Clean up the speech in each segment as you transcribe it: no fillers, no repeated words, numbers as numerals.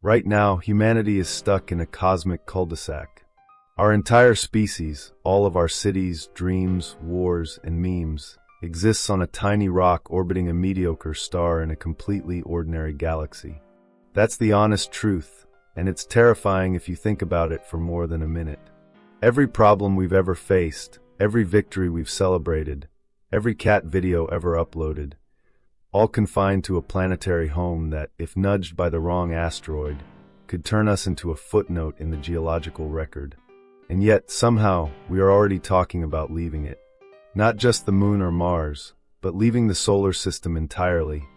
Right now, humanity is stuck in a cosmic cul-de-sac. Our entire species, all of our cities, dreams, wars, and memes, exists on a tiny rock orbiting a mediocre star in a completely ordinary galaxy. That's the honest truth, and it's terrifying if you think about it for more than a minute. Every problem we've ever faced, every victory we've celebrated, every cat video ever uploaded, all confined to a planetary home that, if nudged by the wrong asteroid, could turn us into a footnote in the geological record. And yet, somehow, we are already talking about leaving it. Not just the moon or Mars, but leaving the solar system entirely,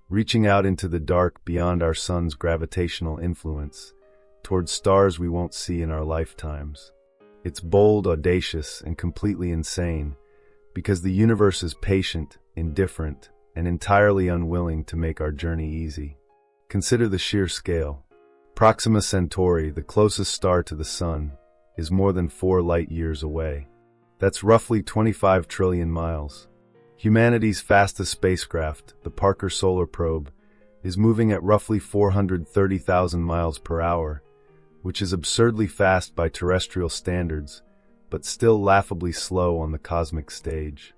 reaching out into the dark beyond our sun's gravitational influence, towards stars we won't see in our lifetimes. It's bold, audacious, and completely insane, because the universe is patient, indifferent, and entirely unwilling to make our journey easy. Consider the sheer scale. Proxima Centauri, the closest star to the Sun, is more than 4 light-years away. That's roughly 25 trillion miles. Humanity's fastest spacecraft, the Parker Solar Probe, is moving at roughly 430,000 miles per hour, which is absurdly fast by terrestrial standards, but still laughably slow on the cosmic stage.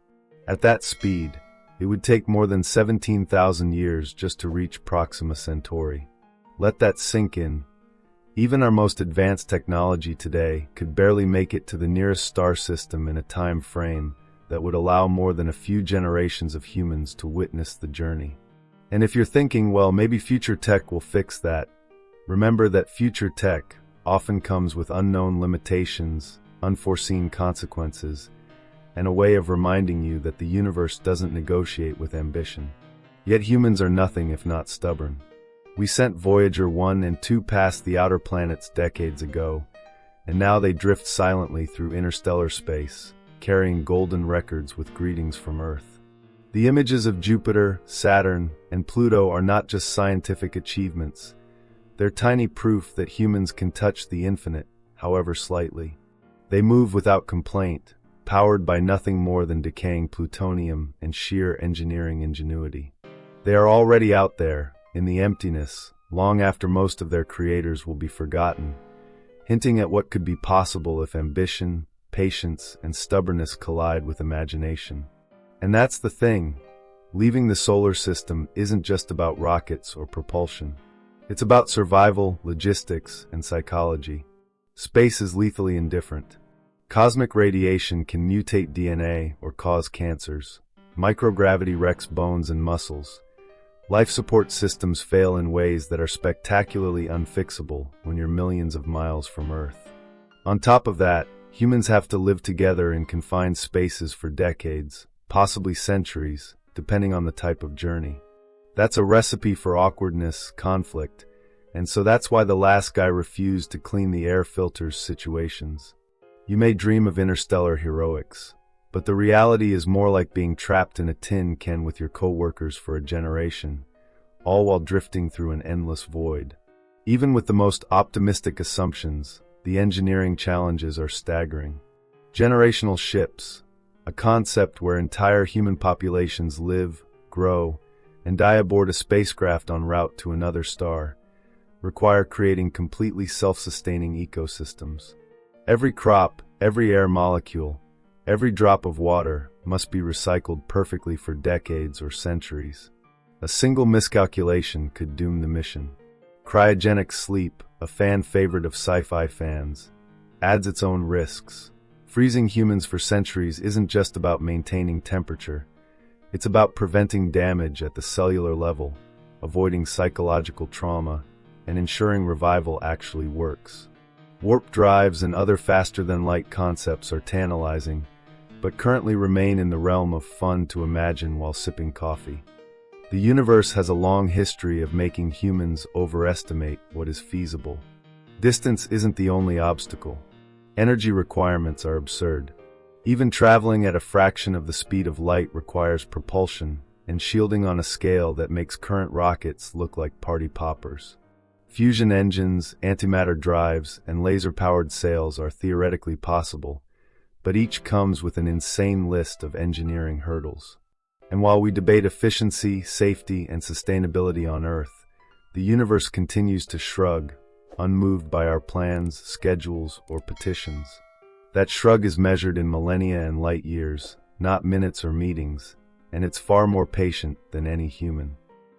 At that speed, it would take more than 17,000 years just to reach Proxima Centauri. Let that sink in. Even our most advanced technology today could barely make it to the nearest star system in a time frame that would allow more than a few generations of humans to witness the journey. And if you're thinking, well, maybe future tech will fix that, remember that future tech often comes with unknown limitations, unforeseen consequences, and a way of reminding you that the universe doesn't negotiate with ambition. Yet humans are nothing if not stubborn. We sent Voyager 1 and 2 past the outer planets decades ago, and now they drift silently through interstellar space, carrying golden records with greetings from Earth. The images of Jupiter, Saturn, and Pluto are not just scientific achievements. They're tiny proof that humans can touch the infinite, however slightly. They move without complaint, powered by nothing more than decaying plutonium and sheer engineering ingenuity. They are already out there, in the emptiness, long after most of their creators will be forgotten, hinting at what could be possible if ambition, patience, and stubbornness collide with imagination. And that's the thing. Leaving the solar system isn't just about rockets or propulsion. It's about survival, logistics, and psychology. Space is lethally indifferent. Cosmic radiation can mutate DNA or cause cancers. Microgravity wrecks bones and muscles. Life support systems fail in ways that are spectacularly unfixable when you're millions of miles from Earth. On top of that, humans have to live together in confined spaces for decades, possibly centuries, depending on the type of journey. That's a recipe for awkwardness, conflict, and so that's why the last guy refused to clean the air filters situations. You may dream of interstellar heroics, but the reality is more like being trapped in a tin can with your coworkers for a generation, all while drifting through an endless void. Even with the most optimistic assumptions, the engineering challenges are staggering. Generational ships, a concept where entire human populations live, grow, and die aboard a spacecraft en route to another star, require creating completely self-sustaining ecosystems. Every crop, every air molecule, every drop of water must be recycled perfectly for decades or centuries. A single miscalculation could doom the mission. Cryogenic sleep, a fan favorite of sci-fi fans, adds its own risks. Freezing humans for centuries isn't just about maintaining temperature. It's about preventing damage at the cellular level, avoiding psychological trauma, and ensuring revival actually works. Warp drives and other faster-than-light concepts are tantalizing, but currently remain in the realm of fun to imagine while sipping coffee. The universe has a long history of making humans overestimate what is feasible. Distance isn't the only obstacle. Energy requirements are absurd. Even traveling at a fraction of the speed of light requires propulsion and shielding on a scale that makes current rockets look like party poppers. Fusion engines, antimatter drives, and laser-powered sails are theoretically possible, but each comes with an insane list of engineering hurdles. And while we debate efficiency, safety, and sustainability on Earth, The universe continues to shrug, unmoved by our plans, schedules, or petitions. That shrug is measured in millennia and light years, not minutes or meetings, and it's far more patient than any human.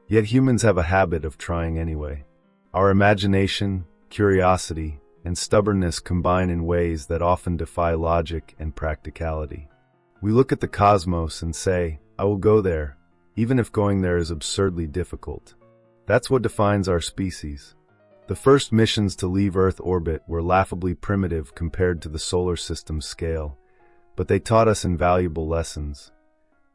Yet humans have a habit of trying anyway. Our imagination, curiosity, and stubbornness combine in ways that often defy logic and practicality. We look at the cosmos and say, "I will go there," even if going there is absurdly difficult. That's what defines our species. The first missions to leave Earth orbit were laughably primitive compared to the solar system's scale, but they taught us invaluable lessons.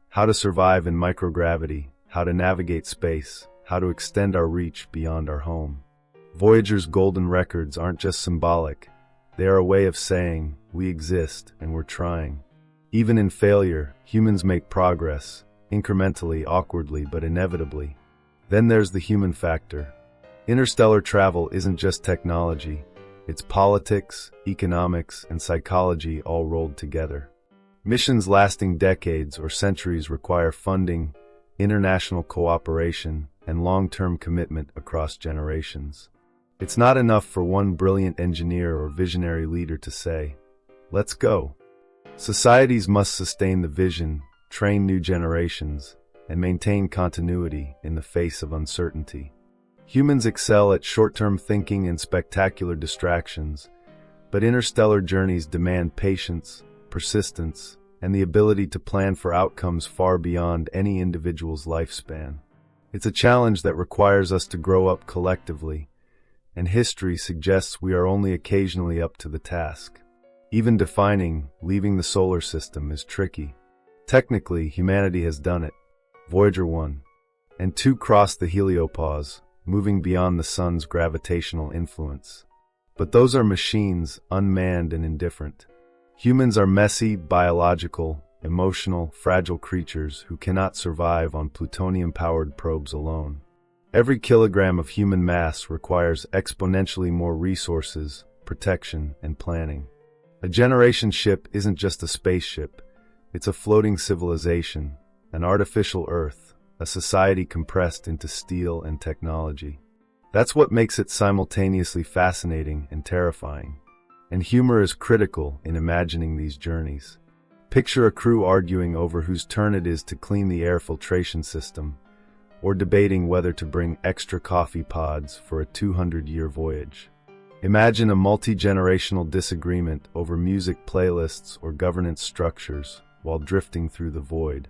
How to survive in microgravity, how to navigate space, how to extend our reach beyond our home. Voyager's golden records aren't just symbolic. They are a way of saying, we exist and we're trying. Even in failure, humans make progress, incrementally, awkwardly, but inevitably. Then there's the human factor. Interstellar travel isn't just technology. It's politics, economics, and psychology all rolled together. Missions lasting decades or centuries require funding, international cooperation, and long-term commitment across generations. It's not enough for one brilliant engineer or visionary leader to say, "Let's go." Societies must sustain the vision, train new generations, and maintain continuity in the face of uncertainty. Humans excel at short-term thinking and spectacular distractions, but interstellar journeys demand patience, persistence, and the ability to plan for outcomes far beyond any individual's lifespan. It's a challenge that requires us to grow up collectively, and history suggests we are only occasionally up to the task. Even defining leaving the solar system is tricky. Technically, humanity has done it. Voyager 1 and 2 crossed the heliopause, moving beyond the sun's gravitational influence. But those are machines, unmanned and indifferent. Humans are messy, biological, emotional, fragile creatures who cannot survive on plutonium-powered probes alone. Every kilogram of human mass requires exponentially more resources, protection, and planning. A generation ship isn't just a spaceship. It's a floating civilization, an artificial Earth, a society compressed into steel and technology. That's what makes it simultaneously fascinating and terrifying. And humor is critical in imagining these journeys. Picture a crew arguing over whose turn it is to clean the air filtration system, or debating whether to bring extra coffee pods for a 200-year voyage. Imagine a multi-generational disagreement over music playlists or governance structures while drifting through the void.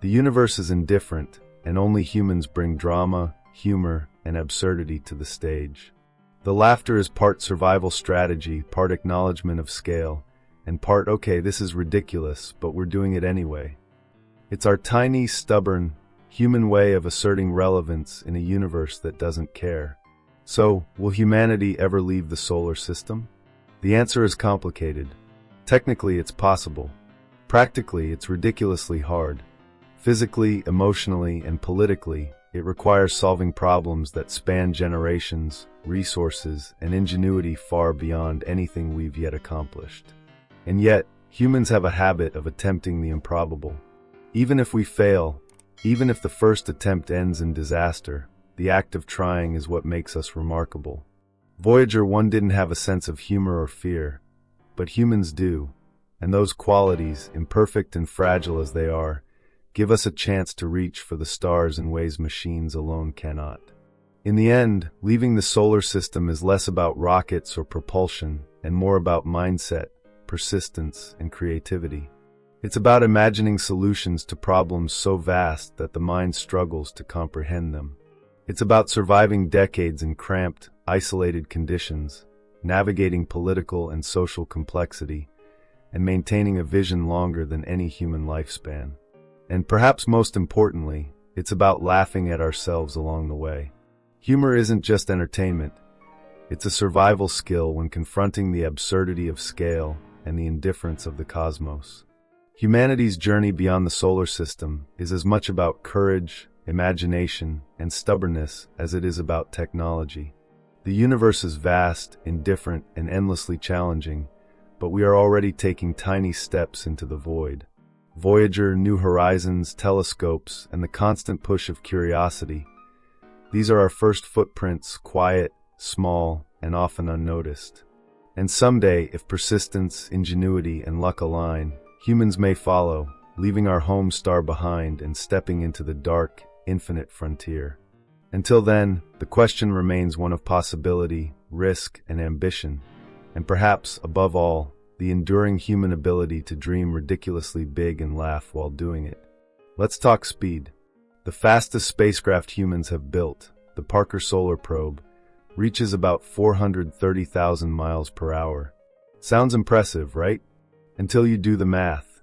The universe is indifferent, and only humans bring drama, humor, and absurdity to the stage. The laughter is part survival strategy, part acknowledgement of scale, and part, okay, this is ridiculous, but we're doing it anyway. It's our tiny, stubborn, human way of asserting relevance in a universe that doesn't care. So, will humanity ever leave the solar system? The answer is complicated. Technically, it's possible. Practically, it's ridiculously hard. Physically, emotionally, and politically, it requires solving problems that span generations, resources, and ingenuity far beyond anything we've yet accomplished. And yet, humans have a habit of attempting the improbable. Even if we fail, even if the first attempt ends in disaster, the act of trying is what makes us remarkable. Voyager 1 didn't have a sense of humor or fear, but humans do, and those qualities, imperfect and fragile as they are, give us a chance to reach for the stars in ways machines alone cannot. In the end, leaving the solar system is less about rockets or propulsion and more about mindset, persistence, and creativity. It's about imagining solutions to problems so vast that the mind struggles to comprehend them. It's about surviving decades in cramped, isolated conditions, navigating political and social complexity, and maintaining a vision longer than any human lifespan. And perhaps most importantly, it's about laughing at ourselves along the way. Humor isn't just entertainment. It's a survival skill when confronting the absurdity of scale and the indifference of the cosmos. Humanity's journey beyond the solar system is as much about courage, imagination, and stubbornness as it is about technology. The universe is vast, indifferent, and endlessly challenging, but we are already taking tiny steps into the void. Voyager, New Horizons, telescopes, and the constant push of curiosity. These are our first footprints, quiet, small, and often unnoticed. And someday, if persistence, ingenuity, and luck align, humans may follow, leaving our home star behind and stepping into the dark, infinite frontier. Until then, the question remains one of possibility, risk, and ambition, and perhaps, above all, the enduring human ability to dream ridiculously big and laugh while doing it. Let's talk speed. The fastest spacecraft humans have built, the Parker Solar Probe, reaches about 430,000 miles per hour. Sounds impressive, right? Until you do the math.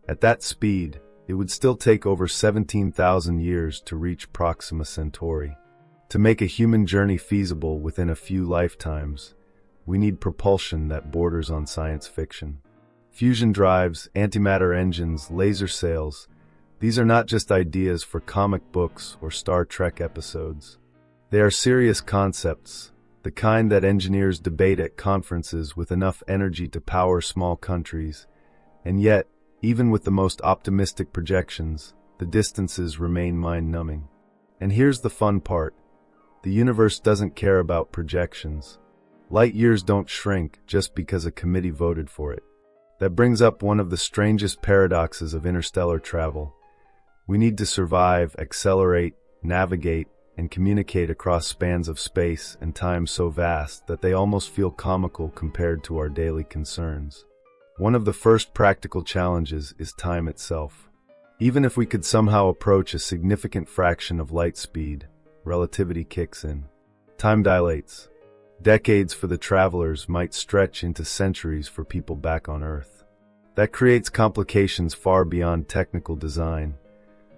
At that speed, it would still take over 17,000 years to reach Proxima Centauri. To make a human journey feasible within a few lifetimes, we need propulsion that borders on science fiction. Fusion drives, antimatter engines, laser sails, these are not just ideas for comic books or Star Trek episodes. They are serious concepts, the kind that engineers debate at conferences with enough energy to power small countries, and yet, even with the most optimistic projections, the distances remain mind-numbing. And here's the fun part. The universe doesn't care about projections. Light years don't shrink just because a committee voted for it. That brings up one of the strangest paradoxes of interstellar travel. We need to survive, accelerate, navigate, and communicate across spans of space and time so vast that they almost feel comical compared to our daily concerns. One of the first practical challenges is time itself. Even if we could somehow approach a significant fraction of light speed, relativity kicks in. Time dilates. Decades for the travelers might stretch into centuries for people back on Earth. That creates complications far beyond technical design.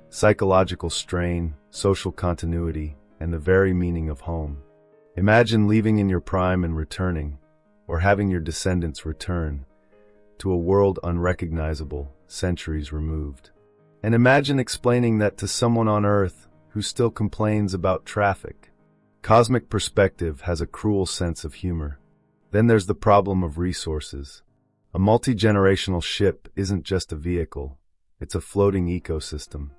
Psychological strain, social continuity, and the very meaning of home. Imagine leaving in your prime and returning, or having your descendants return, to a world unrecognizable, centuries removed. And imagine explaining that to someone on Earth who still complains about traffic. Cosmic perspective has a cruel sense of humor. Then there's the problem of resources. A multi-generational ship isn't just a vehicle, it's a floating ecosystem.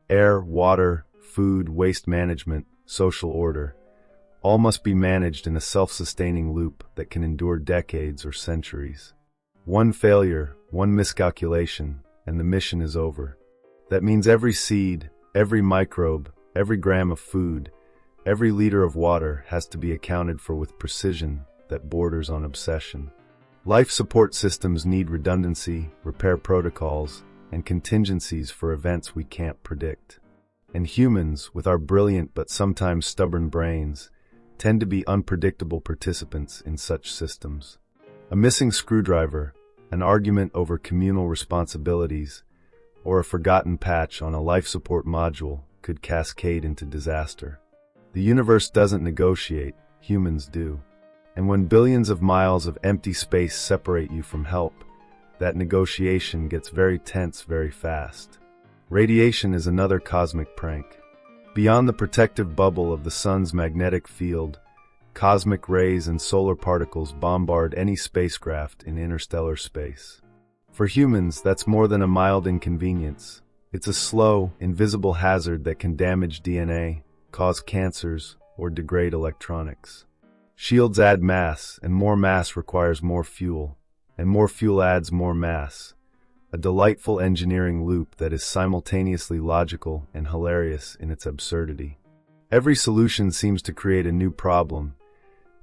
Air, water, food, waste management, social order, all must be managed in a self-sustaining loop that can endure decades or centuries. One failure, one miscalculation, and the mission is over. That means every seed, every microbe, every gram of food, every liter of water has to be accounted for with precision that borders on obsession. Life support systems need redundancy, repair protocols, and contingencies for events we can't predict. And humans, with our brilliant but sometimes stubborn brains, tend to be unpredictable participants in such systems. A missing screwdriver, an argument over communal responsibilities, or a forgotten patch on a life support module could cascade into disaster. The universe doesn't negotiate, humans do. And when billions of miles of empty space separate you from help, that negotiation gets very tense very fast. Radiation is another cosmic prank. Beyond the protective bubble of the sun's magnetic field, cosmic rays and solar particles bombard any spacecraft in interstellar space. For humans, that's more than a mild inconvenience. It's a slow, invisible hazard that can damage DNA, cause cancers, or degrade electronics. Shields add mass, and more mass requires more fuel, and more fuel adds more mass. A delightful engineering loop that is simultaneously logical and hilarious in its absurdity. Every solution seems to create a new problem,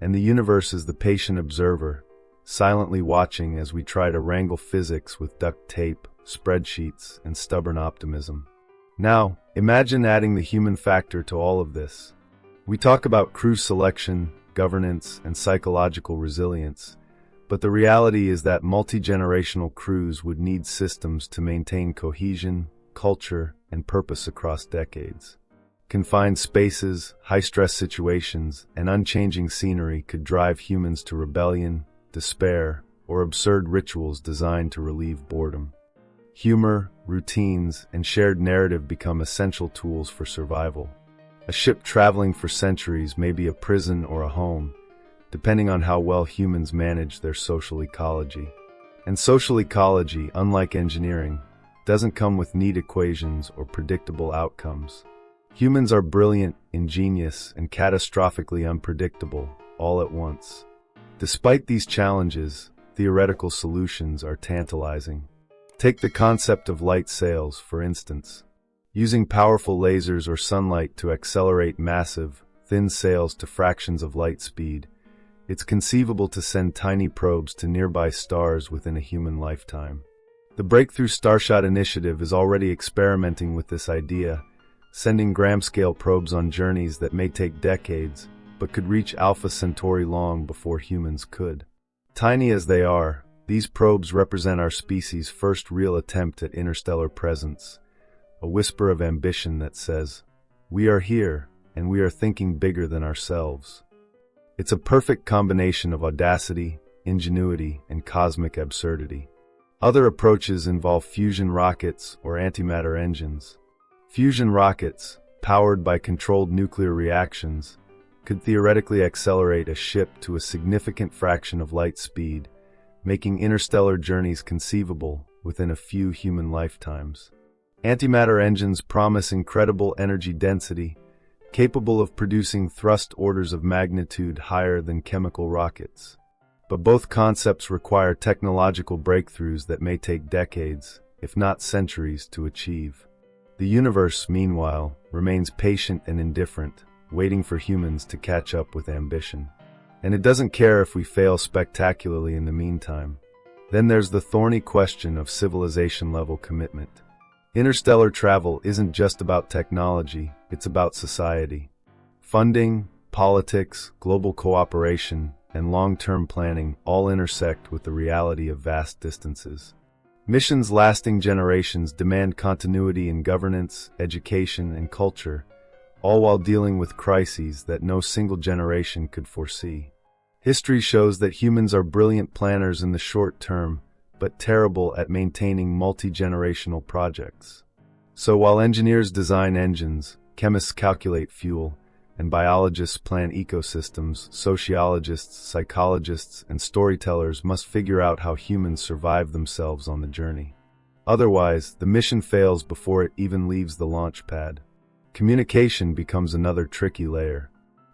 and the universe is the patient observer, silently watching as we try to wrangle physics with duct tape, spreadsheets, and stubborn optimism. Now, imagine adding the human factor to all of this. We talk about crew selection, governance, and psychological resilience, but the reality is that multi-generational crews would need systems to maintain cohesion, culture, and purpose across decades. Confined spaces, high-stress situations, and unchanging scenery could drive humans to rebellion, despair, or absurd rituals designed to relieve boredom. Humor, routines, and shared narrative become essential tools for survival. A ship traveling for centuries may be a prison or a home, depending on how well humans manage their social ecology. And social ecology, unlike engineering, doesn't come with neat equations or predictable outcomes. Humans are brilliant, ingenious, and catastrophically unpredictable, all at once. Despite these challenges, theoretical solutions are tantalizing. Take the concept of light sails, for instance. Using powerful lasers or sunlight to accelerate massive, thin sails to fractions of light speed, it's conceivable to send tiny probes to nearby stars within a human lifetime. The Breakthrough Starshot initiative is already experimenting with this idea, sending gram-scale probes on journeys that may take decades, but could reach Alpha Centauri long before humans could. Tiny as they are, these probes represent our species' first real attempt at interstellar presence, a whisper of ambition that says, "We are here, and we are thinking bigger than ourselves." It's a perfect combination of audacity, ingenuity, and cosmic absurdity. Other approaches involve fusion rockets or antimatter engines. Fusion rockets, powered by controlled nuclear reactions, could theoretically accelerate a ship to a significant fraction of light speed, making interstellar journeys conceivable within a few human lifetimes. Antimatter engines promise incredible energy density, capable of producing thrust orders of magnitude higher than chemical rockets. But both concepts require technological breakthroughs that may take decades, if not centuries, to achieve. The universe, meanwhile, remains patient and indifferent, waiting for humans to catch up with ambition. And it doesn't care if we fail spectacularly in the meantime. Then there's the thorny question of civilization-level commitment. Interstellar travel isn't just about technology, it's about society. Funding, politics, global cooperation, and long-term planning all intersect with the reality of vast distances. Missions lasting generations demand continuity in governance, education, and culture, all while dealing with crises that no single generation could foresee. History shows that humans are brilliant planners in the short term, but terrible at maintaining multi-generational projects. So while engineers design engines, chemists calculate fuel, and biologists plan ecosystems, sociologists, psychologists, and storytellers must figure out how humans survive themselves on the journey. Otherwise, the mission fails before it even leaves the launch pad. Communication becomes another tricky layer.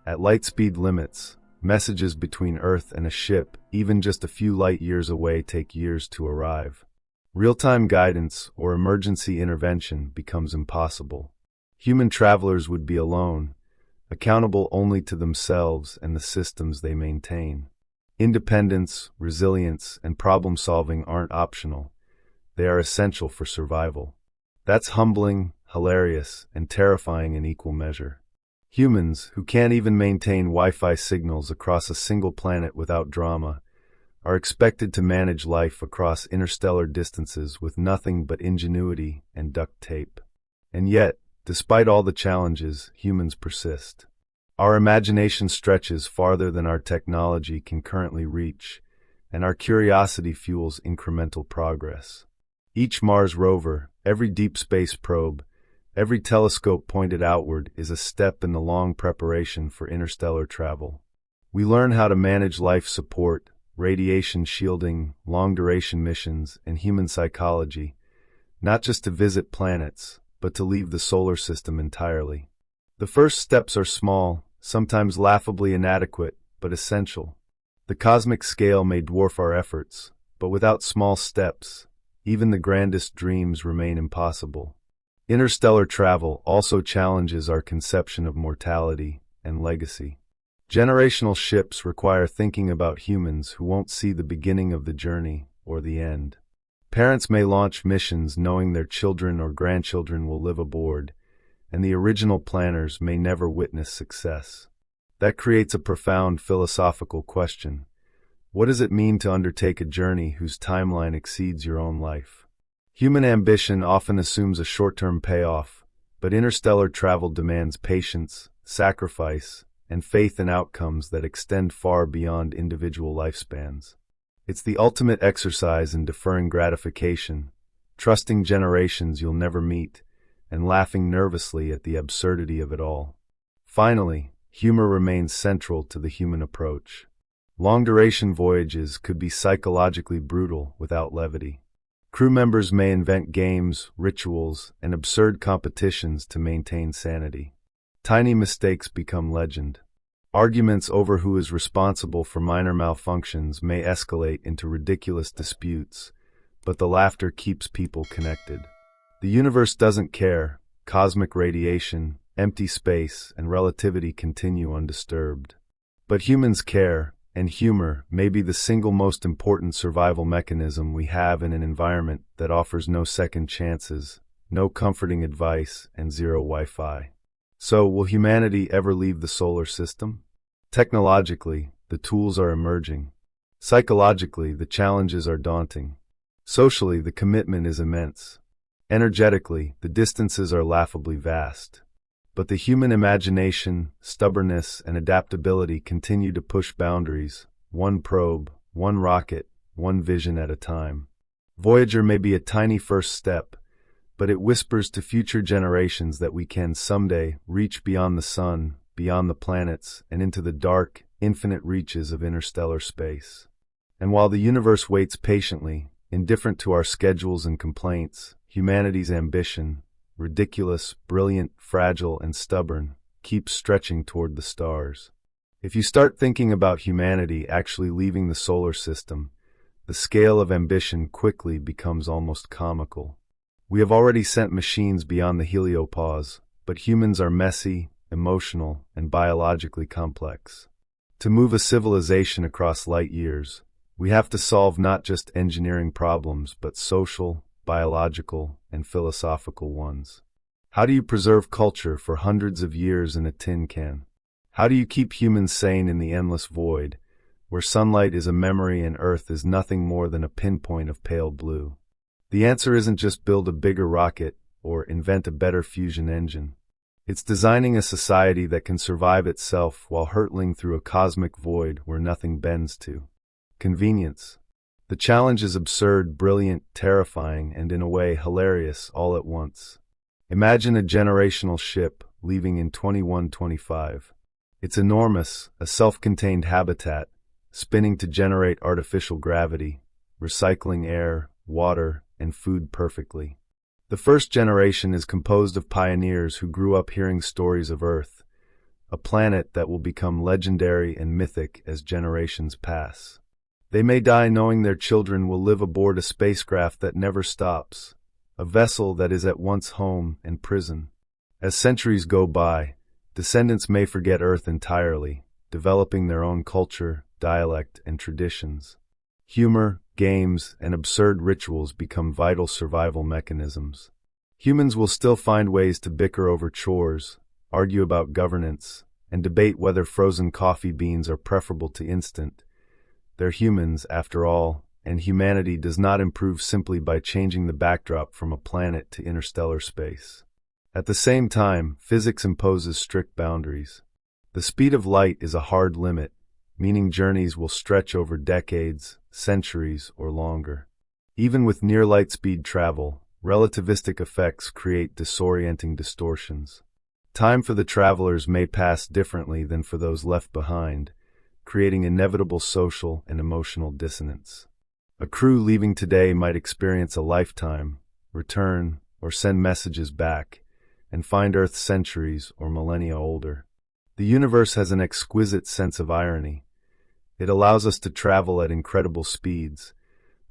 At light speed limits, messages between Earth and a ship, even just a few light years away, take years to arrive. Real-time guidance or emergency intervention becomes impossible. Human travelers would be alone, accountable only to themselves and the systems they maintain. Independence, resilience, and problem-solving aren't optional. They are essential for survival. That's humbling, hilarious, and terrifying in equal measure. Humans, who can't even maintain Wi-Fi signals across a single planet without drama, are expected to manage life across interstellar distances with nothing but ingenuity and duct tape. And yet, despite all the challenges, humans persist. Our imagination stretches farther than our technology can currently reach, and our curiosity fuels incremental progress. Each Mars rover, every deep space probe, every telescope pointed outward is a step in the long preparation for interstellar travel. We learn how to manage life support, radiation shielding, long-duration missions, and human psychology, not just to visit planets, but to leave the solar system entirely. The first steps are small, sometimes laughably inadequate, but essential. The cosmic scale may dwarf our efforts, but without small steps, even the grandest dreams remain impossible. Interstellar travel also challenges our conception of mortality and legacy. Generational ships require thinking about humans who won't see the beginning of the journey or the end. Parents may launch missions knowing their children or grandchildren will live aboard, and the original planners may never witness success. That creates a profound philosophical question. What does it mean to undertake a journey whose timeline exceeds your own life? Human ambition often assumes a short-term payoff, but interstellar travel demands patience, sacrifice, and faith in outcomes that extend far beyond individual lifespans. It's the ultimate exercise in deferring gratification, trusting generations you'll never meet, and laughing nervously at the absurdity of it all. Finally, humor remains central to the human approach. Long-duration voyages could be psychologically brutal without levity. Crew members may invent games, rituals, and absurd competitions to maintain sanity. Tiny mistakes become legend. Arguments over who is responsible for minor malfunctions may escalate into ridiculous disputes, but the laughter keeps people connected. The universe doesn't care. Cosmic radiation, empty space, and relativity continue undisturbed. But humans care, and humor may be the single most important survival mechanism we have in an environment that offers no second chances, no comforting advice, and zero Wi-Fi. So, will humanity ever leave the solar system? Technologically, the tools are emerging. Psychologically, the challenges are daunting. Socially, the commitment is immense. Energetically, the distances are laughably vast. But the human imagination, stubbornness, and adaptability continue to push boundaries, one probe, one rocket, one vision at a time. Voyager may be a tiny first step, but it whispers to future generations that we can someday reach beyond the sun, beyond the planets, and into the dark, infinite reaches of interstellar space. And while the universe waits patiently, indifferent to our schedules and complaints, humanity's ambition, ridiculous, brilliant, fragile, and stubborn, keeps stretching toward the stars. If you start thinking about humanity actually leaving the solar system, the scale of ambition quickly becomes almost comical. We have already sent machines beyond the heliopause, but humans are messy, emotional, and biologically complex. To move a civilization across light years, we have to solve not just engineering problems, but social, biological, and philosophical ones. How do you preserve culture for hundreds of years in a tin can? How do you keep humans sane in the endless void, where sunlight is a memory and Earth is nothing more than a pinpoint of pale blue? The answer isn't just build a bigger rocket or invent a better fusion engine. It's designing a society that can survive itself while hurtling through a cosmic void where nothing bends to. Convenience. The challenge is absurd, brilliant, terrifying, and in a way hilarious all at once. Imagine a generational ship leaving in 2125. It's enormous, a self-contained habitat, spinning to generate artificial gravity, recycling air, water, and food perfectly. The first generation is composed of pioneers who grew up hearing stories of Earth, a planet that will become legendary and mythic as generations pass. They may die knowing their children will live aboard a spacecraft that never stops, a vessel that is at once home and prison. As centuries go by, descendants may forget Earth entirely, developing their own culture, dialect, and traditions. Humor, games, and absurd rituals become vital survival mechanisms. Humans will still find ways to bicker over chores, argue about governance, and debate whether frozen coffee beans are preferable to instant. They're humans, after all, and humanity does not improve simply by changing the backdrop from a planet to interstellar space. At the same time, physics imposes strict boundaries. The speed of light is a hard limit, meaning journeys will stretch over decades, centuries, or longer. Even with near light-speed travel, relativistic effects create disorienting distortions. Time for the travelers may pass differently than for those left behind, creating inevitable social and emotional dissonance. A crew leaving today might experience a lifetime, return, or send messages back, and find Earth centuries or millennia older. The universe has an exquisite sense of irony. It allows us to travel at incredible speeds,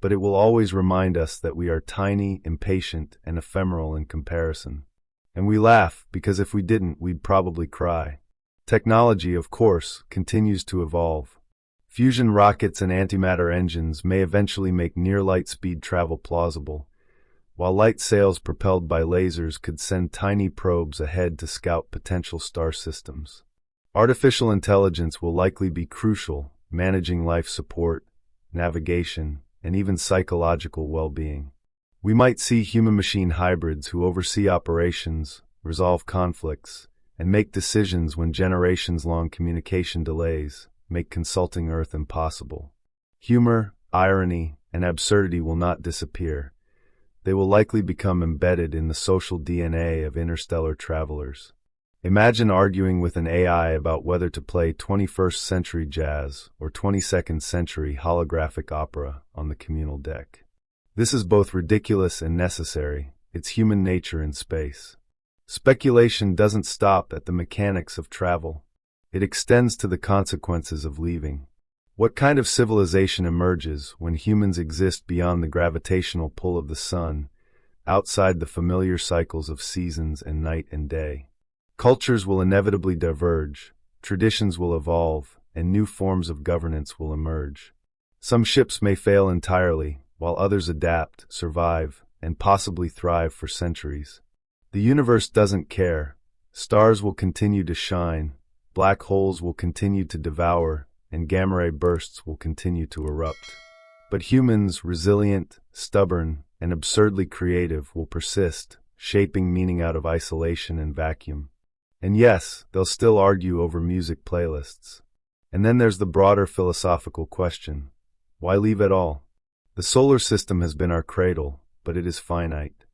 but it will always remind us that we are tiny, impatient, and ephemeral in comparison. And we laugh, because if we didn't, we'd probably cry. Technology, of course, continues to evolve. Fusion rockets and antimatter engines may eventually make near-light-speed travel plausible, while light sails propelled by lasers could send tiny probes ahead to scout potential star systems. Artificial intelligence will likely be crucial, managing life support, navigation, and even psychological well-being. We might see human-machine hybrids who oversee operations, resolve conflicts, and make decisions when generations-long communication delays make consulting Earth impossible. Humor, irony, and absurdity will not disappear. They will likely become embedded in the social DNA of interstellar travelers. Imagine arguing with an AI about whether to play 21st century jazz or 22nd century holographic opera on the communal deck. This is both ridiculous and necessary. It's human nature in space. Speculation doesn't stop at the mechanics of travel. It extends to the consequences of leaving. What kind of civilization emerges when humans exist beyond the gravitational pull of the sun, outside the familiar cycles of seasons and night and day? Cultures will inevitably diverge, traditions will evolve, and new forms of governance will emerge. Some ships may fail entirely, while others adapt, survive, and possibly thrive for centuries. The universe doesn't care. Stars will continue to shine, black holes will continue to devour, and gamma ray bursts will continue to erupt. But humans, resilient, stubborn, and absurdly creative, will persist, shaping meaning out of isolation and vacuum. And yes, they'll still argue over music playlists. And then there's the broader philosophical question: why leave at all? The solar system has been our cradle, but it is finite.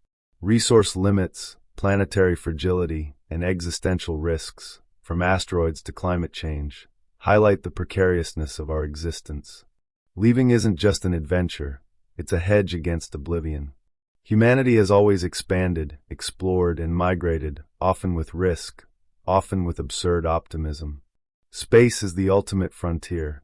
Resource limits, planetary fragility, and existential risks, from asteroids to climate change, highlight the precariousness of our existence. Leaving isn't just an adventure, it's a hedge against oblivion. Humanity has always expanded, explored, and migrated, often with risk, often with absurd optimism. Space is the ultimate frontier.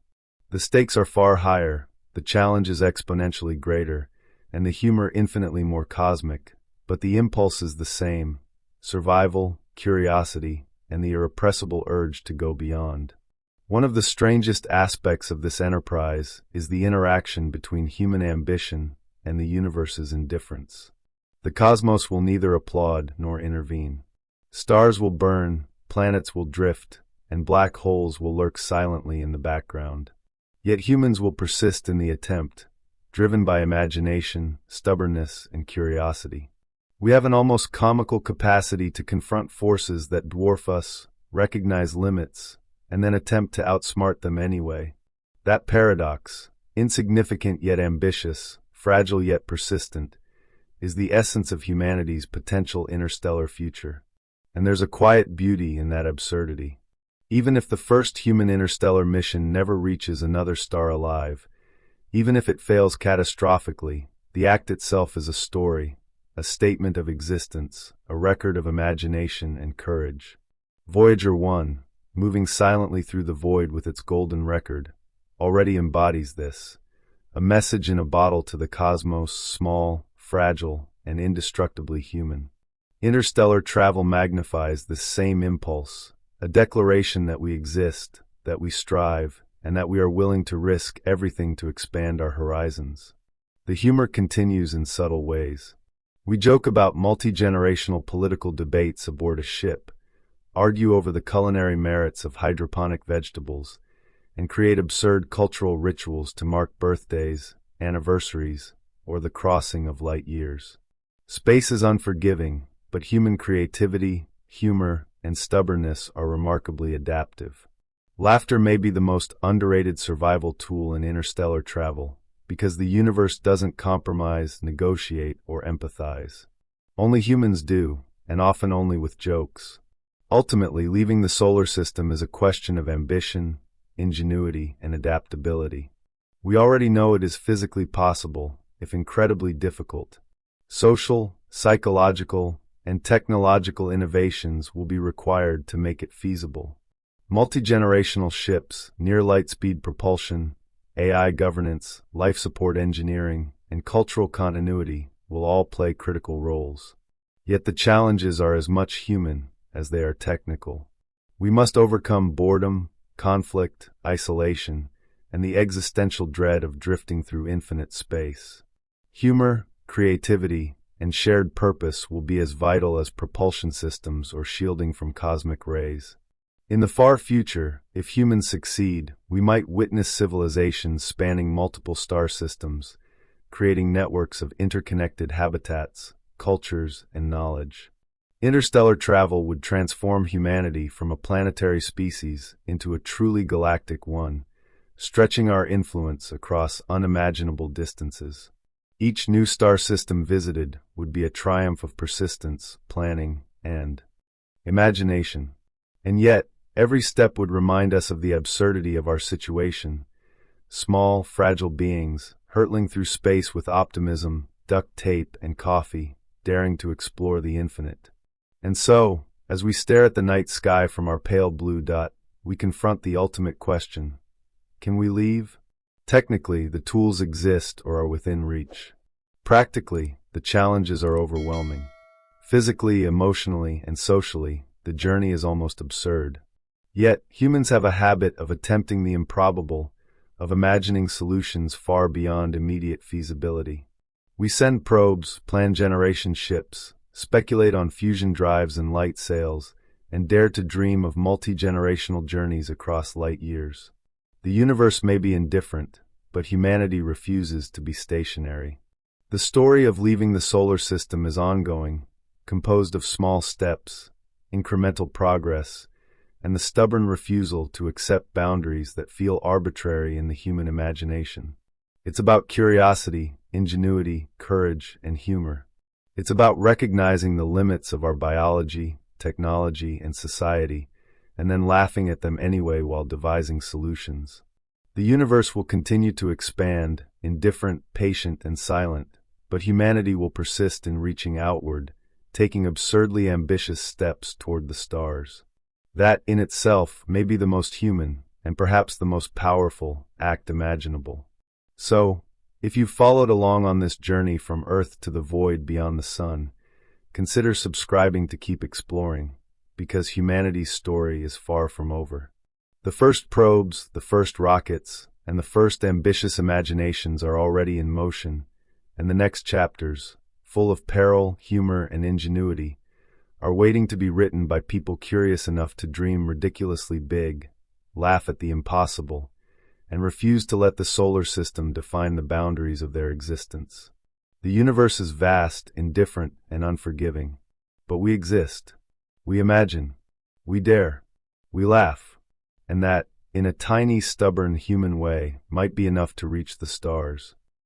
The stakes are far higher, the challenge is exponentially greater, and the humor infinitely more cosmic, but the impulse is the same: survival, curiosity, and the irrepressible urge to go beyond. One of the strangest aspects of this enterprise is the interaction between human ambition and the universe's indifference. The cosmos will neither applaud nor intervene. Stars will burn, planets will drift, and black holes will lurk silently in the background. Yet humans will persist in the attempt, driven by imagination, stubbornness, and curiosity. We have an almost comical capacity to confront forces that dwarf us, recognize limits, and then attempt to outsmart them anyway. That paradox, insignificant yet ambitious, fragile yet persistent, is the essence of humanity's potential interstellar future. And there's a quiet beauty in that absurdity. Even if the first human interstellar mission never reaches another star alive, even if it fails catastrophically, the act itself is a story, a statement of existence, a record of imagination and courage. Voyager 1, moving silently through the void with its golden record, already embodies this, a message in a bottle to the cosmos, small, fragile, and indestructibly human. Interstellar travel magnifies this same impulse, a declaration that we exist, that we strive, and that we are willing to risk everything to expand our horizons. The humor continues in subtle ways. We joke about multi-generational political debates aboard a ship, argue over the culinary merits of hydroponic vegetables, and create absurd cultural rituals to mark birthdays, anniversaries, or the crossing of light years. Space is unforgiving, but human creativity, humor, and stubbornness are remarkably adaptive. Laughter may be the most underrated survival tool in interstellar travel, because the universe doesn't compromise, negotiate, or empathize. Only humans do, and often only with jokes. Ultimately, leaving the solar system is a question of ambition, ingenuity, and adaptability. We already know it is physically possible, if incredibly difficult. Social, psychological, and technological innovations will be required to make it feasible. Multi-generational ships, near-light-speed propulsion, AI governance, life support engineering, and cultural continuity will all play critical roles. Yet the challenges are as much human as they are technical. We must overcome boredom, conflict, isolation, and the existential dread of drifting through infinite space. Humor, creativity, and shared purpose will be as vital as propulsion systems or shielding from cosmic rays. In the far future, if humans succeed, we might witness civilizations spanning multiple star systems, creating networks of interconnected habitats, cultures, and knowledge. Interstellar travel would transform humanity from a planetary species into a truly galactic one, stretching our influence across unimaginable distances. Each new star system visited would be a triumph of persistence, planning, and imagination. And yet, every step would remind us of the absurdity of our situation. Small, fragile beings, hurtling through space with optimism, duct tape, and coffee, daring to explore the infinite. And so, as we stare at the night sky from our pale blue dot, we confront the ultimate question. Can we leave? Technically, the tools exist or are within reach. Practically, the challenges are overwhelming. Physically, emotionally, and socially, the journey is almost absurd. Yet, humans have a habit of attempting the improbable, of imagining solutions far beyond immediate feasibility. We send probes, plan generation ships, speculate on fusion drives and light sails, and dare to dream of multi-generational journeys across light years. The universe may be indifferent, but humanity refuses to be stationary. The story of leaving the solar system is ongoing, composed of small steps, incremental progress, and the stubborn refusal to accept boundaries that feel arbitrary in the human imagination. It's about curiosity, ingenuity, courage, and humor. It's about recognizing the limits of our biology, technology, and society, and then laughing at them anyway while devising solutions. The universe will continue to expand, indifferent, patient, and silent, but humanity will persist in reaching outward, taking absurdly ambitious steps toward the stars. That, in itself, may be the most human, and perhaps the most powerful, act imaginable. So, if you've followed along on this journey from Earth to the void beyond the sun, consider subscribing to keep exploring, because humanity's story is far from over. The first probes, the first rockets, and the first ambitious imaginations are already in motion, and the next chapters, full of peril, humor, and ingenuity, are waiting to be written by people curious enough to dream ridiculously big, laugh at the impossible, and refuse to let the solar system define the boundaries of their existence. The universe is vast, indifferent, and unforgiving, but we exist. We imagine. We dare. We laugh. And that, in a tiny, stubborn human way, might be enough to reach the stars.